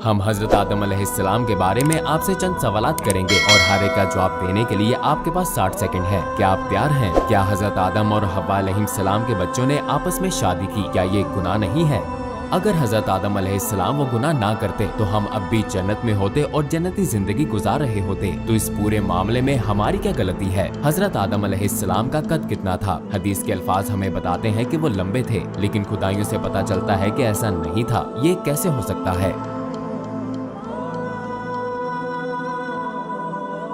हम हजरत आदम अलैहिस्सलाम के बारे में आपसे चंद सवालात करेंगे और हर एक का जवाब देने के लिए आपके पास 60 सेकंड है। क्या आप तैयार हैं? क्या हजरत आदम और हव्वा अलैहिस्सलाम के बच्चों ने आपस में शादी की? क्या ये गुनाह नहीं है? अगर हजरत आदम अलैहिस्सलाम वो गुनाह ना करते तो हम अब भी जन्नत में होते और जन्नती जिंदगी गुजार रहे होते। तो इस पूरे मामले में हमारी क्या गलती है? हजरत आदम अलैहिस्सलाम का कद कितना था? हदीस के अल्फाज हमें बताते हैं कि वो लंबे थे, लेकिन खुदाइयों से पता चलता है कि ऐसा नहीं था। ये कैसे हो सकता है?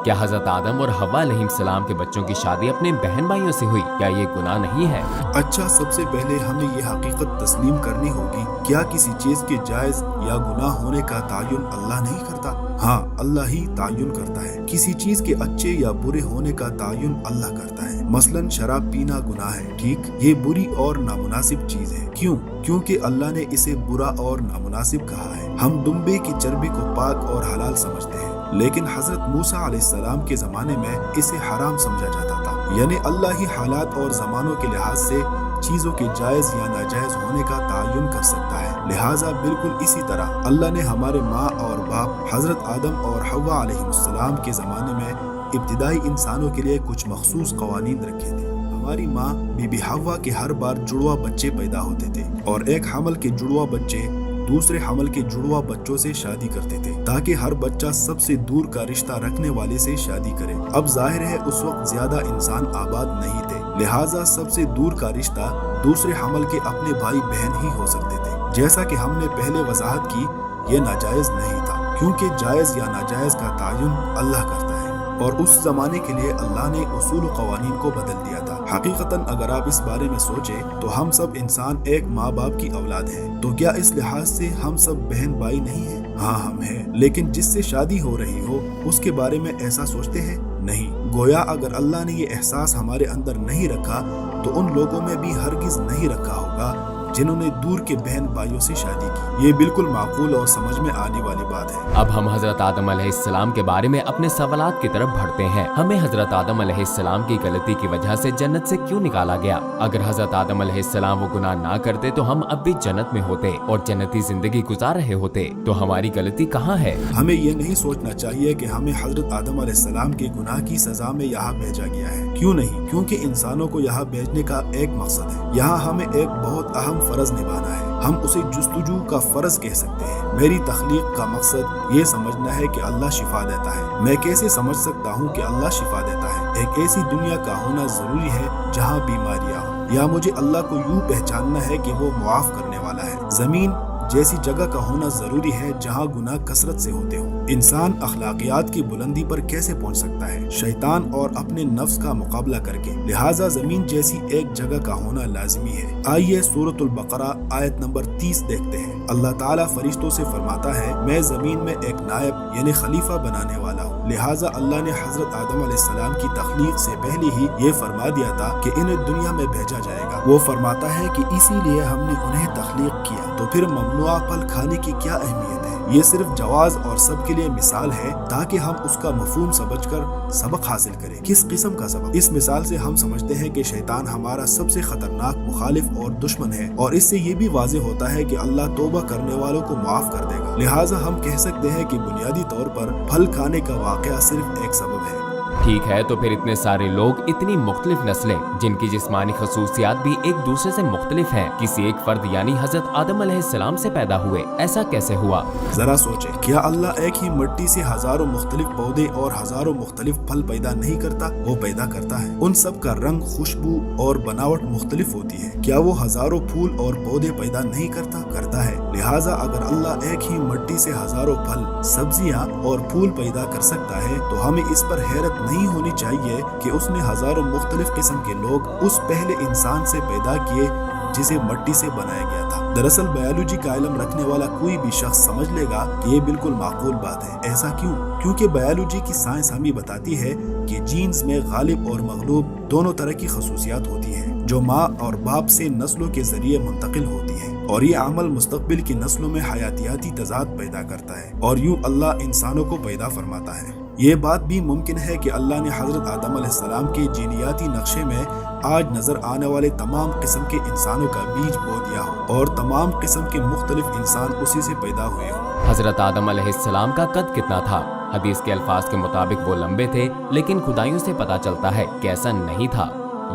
क्या हजरत आदम और हव्वा अलैहिस्सलाम के बच्चों की शादी अपने बहन भाइयों से हुई? क्या ये गुनाह नहीं है? अच्छा, सबसे पहले हमें ये हकीकत तस्लीम करनी होगी, क्या किसी चीज के जायज या गुनाह होने का तायुन अल्लाह नहीं करता? हाँ, अल्लाह ही तायुन करता है। किसी चीज के अच्छे या बुरे होने का तायुन अल्लाह करता है। मसलन शराब पीना गुनाह है, ठीक, ये बुरी और नामुनासिब चीज है। क्यों? क्योंकि अल्लाह ने इसे बुरा और नामुनासिब कहा है। हम दुम्बे की चर्बी को पाक और हलाल समझते हैं, लेकिन हजरत मूसा अलैहिस्सलाम के जमाने में इसे हराम समझा जाता था। यानी अल्लाह ही हालात और जमानों के लिहाज से चीजों के जायज या नाजायज होने का तायुन कर सकता है। लिहाजा बिल्कुल इसी तरह अल्लाह ने हमारे माँ और बाप हजरत आदम और हव्वा अलैहिस्सलाम के जमाने में इब्तिदाई इंसानों के लिए कुछ मखसूस कवानीन रखे थे। हमारी माँ बीबी हव्वा के हर बार जुड़वा बच्चे पैदा होते थे और एक हमल के जुड़वा बच्चे दूसरे हमल के जुड़वा बच्चों से शादी करते थे, ताकि हर बच्चा सबसे दूर का रिश्ता रखने वाले से शादी करे। अब जाहिर है उस वक्त ज्यादा इंसान आबाद नहीं थे, लिहाजा सबसे दूर का रिश्ता दूसरे हमल के अपने भाई बहन ही हो सकते थे। जैसा कि हमने पहले वजाहत की, ये नाजायज नहीं था, क्योंकि जायज या नाजायज का तायुन अल्लाह करता है और उस जमाने के लिए अल्लाह ने उसूल कवानीन को बदल दिया था। हकीकतन अगर आप इस बारे में सोचें तो हम सब इंसान एक माँ बाप की औलाद हैं, तो क्या इस लिहाज से हम सब बहन भाई नहीं हैं? हाँ, हम हैं, लेकिन जिससे शादी हो रही हो उसके बारे में ऐसा सोचते हैं? नहीं। गोया अगर अल्लाह ने ये एहसास हमारे अंदर नहीं रखा तो उन लोगों में भी हरगिज नहीं रखा होगा जिन्होंने दूर के बहन भाइयों से शादी की। ये बिल्कुल माकूल और समझ में आने वाली बात है। अब हम हजरत आदम अलैहिस्सलाम के बारे में अपने सवालात की तरफ बढ़ते हैं। हमें हजरत आदम अलैहिस्सलाम की गलती की वजह से जन्नत से क्यों निकाला गया? अगर हजरत आदम अलैहिस्सलाम वो गुनाह ना करते तो हम अब भी जन्नत में होते और जन्नती जिंदगी गुजार रहे होते। तो हमारी गलती कहाँ है? हमें ये नहीं सोचना चाहिए कि हमें हजरत आदम अलैहिस्सलाम के गुनाह की सजा में यहाँ भेजा गया है। क्यों नहीं? क्योंकि इंसानों को यहाँ भेजने का एक मकसद है। यहाँ हमें एक बहुत अहम फर्ज निभाना है। हम उसे जुस्तजू का फर्ज कह सकते हैं। मेरी तख्लीक का मकसद ये समझना है कि अल्लाह शिफा देता है। मैं कैसे समझ सकता हूँ कि अल्लाह शिफा देता है? एक ऐसी दुनिया का होना जरूरी है जहाँ बीमारियाँ हो, या मुझे अल्लाह को यूँ पहचानना है कि वो मुआफ करने वाला है। जमीन जैसी जगह का होना जरूरी है जहाँ गुनाह कसरत से होते हो। इंसान अखलाकियात की बुलंदी पर कैसे पहुँच सकता है? शैतान और अपने नफ्स का मुकाबला करके। लिहाजा जमीन जैसी एक जगह का होना लाजमी है। आइए सूरतुल बकरा आयत नंबर 30 देखते हैं। अल्लाह ताला फरिश्तों से फरमाता है, मैं जमीन में एक नायब यानी खलीफा बनाने वाला हूँ। लिहाजा अल्लाह ने हजरत आदम अलैहिस्सलाम की तख्लीक से पहले ही ये फरमा दिया था कि इन्हें दुनिया में भेजा जाएगा। वो फरमाता है कि इसीलिए हमने उन्हें तख्लीक किया। तो फिर ममनुआ फल खाने की क्या अहमियत है? ये सिर्फ जवाज और सबके लिए मिसाल है ताकि हम उसका मफहूम समझकर सबक हासिल करें। किस किस्म का सबक? इस मिसाल से हम समझते हैं कि शैतान हमारा सबसे खतरनाक मुखालिफ और दुश्मन है, और इससे ये भी वाज़ेह होता है कि अल्लाह तौबा करने वालों को माफ कर देगा। लिहाजा हम कह सकते हैं कि बुनियादी तौर पर फल खाने का वाकया सिर्फ एक सबब है। ठीक है, तो फिर इतने सारे लोग, इतनी मुख्तलिफ नस्लें जिनकी जिस्मानी खसूसियात भी एक दूसरे से मुख्तलिफ हैं, किसी एक फर्द यानी हजरत आदम अलैहिस्सलाम से पैदा हुए, ऐसा कैसे हुआ? जरा सोचें, क्या अल्लाह एक ही मिट्टी से हजारों मुख्तलिफ पौधे और हजारों मुख्तलिफ फल पैदा नहीं करता? वो पैदा करता है। उन सब का रंग, खुशबू और बनावट मुख्तलिफ होती है। क्या वो हजारों फूल और पौधे पैदा नहीं करता? करता है। लिहाजा अगर अल्लाह एक ही मिट्टी से हजारों फल, सब्जियां और फूल पैदा कर सकता है तो हमें इस पर हैरत नहीं होनी चाहिए कि उसने हजारों मुख्तलिफ किस्म के लोग उस पहले इंसान से पैदा किए जिसे मिट्टी से बनाया गया था। दरअसल बायोलॉजी का इल्म रखने वाला कोई भी शख्स समझ लेगा कि ये बिल्कुल माकूल बात है। ऐसा क्यों? क्योंकि बायोलॉजी की साइंस हमें बताती है कि जीन्स में गालिब और मगलूब दोनों तरह की खसूसियात होती हैं, जो माँ और बाप से नस्लों के जरिए मुंतकिल होती है, और ये अमल मुस्तकबिल की नस्लों में हयातियाती तजाद पैदा करता है, और यूँ अल्लाह इंसानों को पैदा फरमाता है। ये बात भी मुमकिन है कि अल्लाह ने हजरत आदम अलैहिस्सलाम के जीनियाती नक्शे में आज नजर आने वाले तमाम किस्म के इंसानों का बीज बो दिया हो और तमाम किस्म के मुख्तलिफ इंसान उसी से पैदा हुए हो। हजरत आदम अलैहिस्सलाम का कद कितना था? हदीस के अल्फाज के मुताबिक वो लंबे थे, लेकिन खुदाइयों से पता चलता है कि ऐसा नहीं था।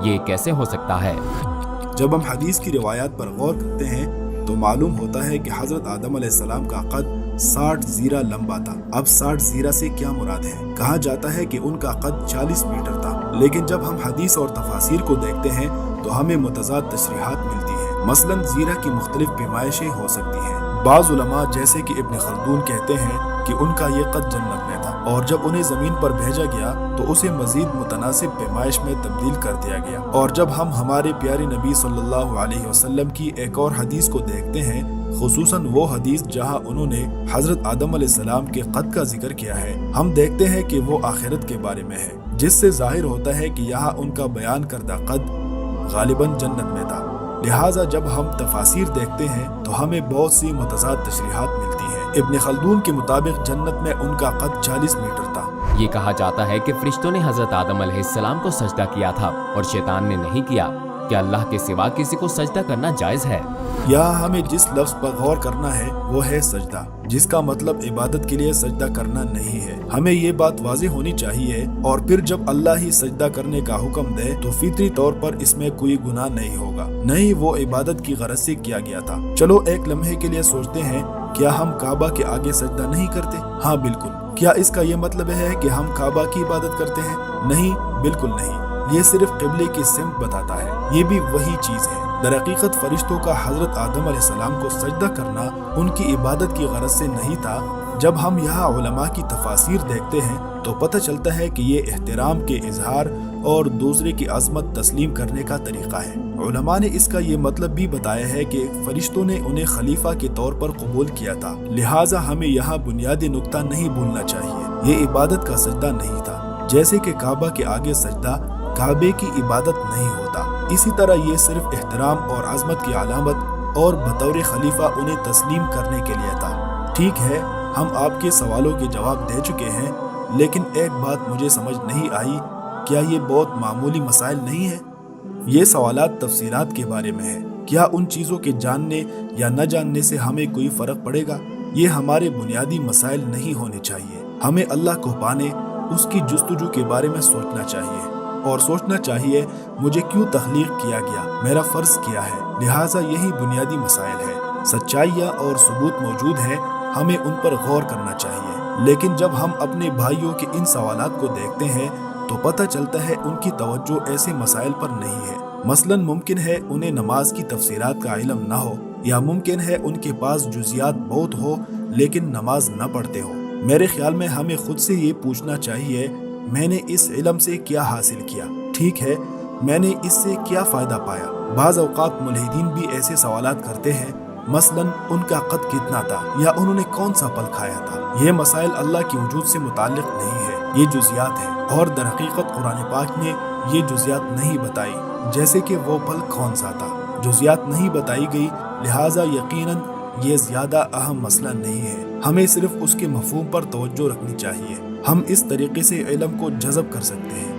ये कैसे हो सकता है? जब हम हदीस की रिवायात पर गौर करते हैं तो मालूम होता है कि हजरत आदम अलैहिस्सलाम का कद 60 जीरा लंबा था। अब 60 जीरा से क्या मुराद है? कहा जाता है कि उनका कद 40 मीटर था, लेकिन जब हम हदीस और तफासिर को देखते हैं तो हमें मुतज़ाद तशरीहात मिलती है। मसलन जीरा की मुख्तलिफ पैमाइशें हो सकती हैं। बाज़ उलमा जैसे कि इब्न खल्दून कहते हैं कि उनका ये कद जन्नत में था, और जब उन्हें जमीन पर भेजा गया तो उसे मजीद मुतनासिब पैमाइश में तब्दील कर दिया गया। और जब हम हमारे प्यारे नबी सल्लल्लाहु अलैहि वसल्लम की एक और हदीस को देखते हैं, खुसूसन वो हदीस जहां उन्होंने हजरत आदम अलैहिस्सलाम के कद का जिक्र किया है, हम देखते हैं कि वो आखिरत के बारे में है, जिससे जाहिर होता है कि यहाँ उनका बयान करदा कद गालिबन जन्नत में था। लिहाजा जब हम तफासिर देखते हैं तो हमें बहुत सी मुतज़ाद तशरीहात मिलती हैं। इब्न खल्दून के मुताबिक जन्नत में उनका कद 40 मीटर था। ये कहा जाता है कि फरिश्तों ने हजरत आदम अलैहिस्सलाम को सजदा किया था और शैतान ने नहीं किया। क्या अल्लाह के सिवा किसी को सजदा करना जायज है? यहाँ हमें जिस लफ्ज पर गौर करना है वो है सजदा, जिसका मतलब इबादत के लिए सजदा करना नहीं है। हमें ये बात वाज़ेह होनी चाहिए। और फिर जब अल्लाह ही सजदा करने का हुक्म दे तो फितरी तौर पर इसमें कोई गुनाह नहीं होगा, नहीं वो इबादत की गरज से किया गया था। चलो एक लम्हे के लिए सोचते हैं, क्या हम काबा के आगे सजदा नहीं करते? हाँ बिल्कुल। क्या इसका ये मतलब है कि हम काबा की इबादत करते हैं? नहीं, बिल्कुल नहीं। ये सिर्फ क़िबले की सिमत बताता है। ये भी वही चीज है। दरहकीकत फरिश्तों का हजरत आदम अलैहिस्सलाम को सजदा करना उनकी इबादत की गरज से नहीं था। जब हम यहाँ उलमा की तफासिर देखते हैं तो पता चलता है कि ये एहतराम के इजहार और दूसरे की अजमत तस्लीम करने का तरीका है। उलमा ने इसका ये मतलब भी बताया है कि फरिश्तों ने उन्हें खलीफा के तौर पर कबूल किया था। लिहाजा हमें यहाँ बुनियादी नुक्ता नहीं भूलना चाहिए, ये इबादत का सजदा नहीं था। जैसे कि काबा के आगे सजदा काबे की इबादत नहीं होता, इसी तरह ये सिर्फ एहतराम और अजमत की अलामत और बतौर खलीफा उन्हें तस्लीम करने के लिए था। ठीक है, हम आपके सवालों के जवाब दे चुके हैं, लेकिन एक बात मुझे समझ नहीं आई, क्या ये बहुत मामूली मसाइल नहीं है? ये सवालात तफसीलात के बारे में है। क्या उन चीज़ों के जानने या न जानने से हमें कोई फ़र्क पड़ेगा? ये हमारे बुनियादी मसाइल नहीं होने चाहिए। हमें अल्लाह को पाने, उसकी जुस्तजू के बारे में सोचना चाहिए और सोचना चाहिए मुझे क्यों तख्लीक किया गया, मेरा फ़र्ज क्या है। लिहाजा यही बुनियादी मसाइल है। सच्चाइयाँ और सबूत मौजूद है, हमें उन पर गौर करना चाहिए। लेकिन जब हम अपने भाइयों के इन सवालात को देखते हैं तो पता चलता है उनकी तवज्जो ऐसे मसाइल पर नहीं है। मसलन मुमकिन है उन्हें नमाज की तफसीरात का इल्म न हो, या मुमकिन है उनके पास जुजियात बहुत हो लेकिन नमाज न पढ़ते हो। मेरे ख्याल में हमें खुद से ये पूछना चाहिए, मैंने इस इल्म से क्या हासिल किया? ठीक है, मैंने इससे क्या फ़ायदा पाया? बाज़ औक़ात मुल्हिदीन भी ऐसे सवालात करते हैं, मसलन उनका कद कितना था या उन्होंने कौन सा पल खाया था। ये मसाइल अल्लाह के वजूद से मुताल्लिक़ नहीं है, ये जुजियात है। और दरहकीकत कुरान पाक ने ये जुजियात नहीं बताई, जैसे कि वो पल कौन सा था। जुजियात नहीं बताई गई, लिहाजा यकीनन ये ज़्यादा अहम मसला नहीं है। हमें सिर्फ उसके मफ़हूम पर तवज्जो रखनी चाहिए। हम इस तरीके से इल्म को जज़ब कर सकते हैं।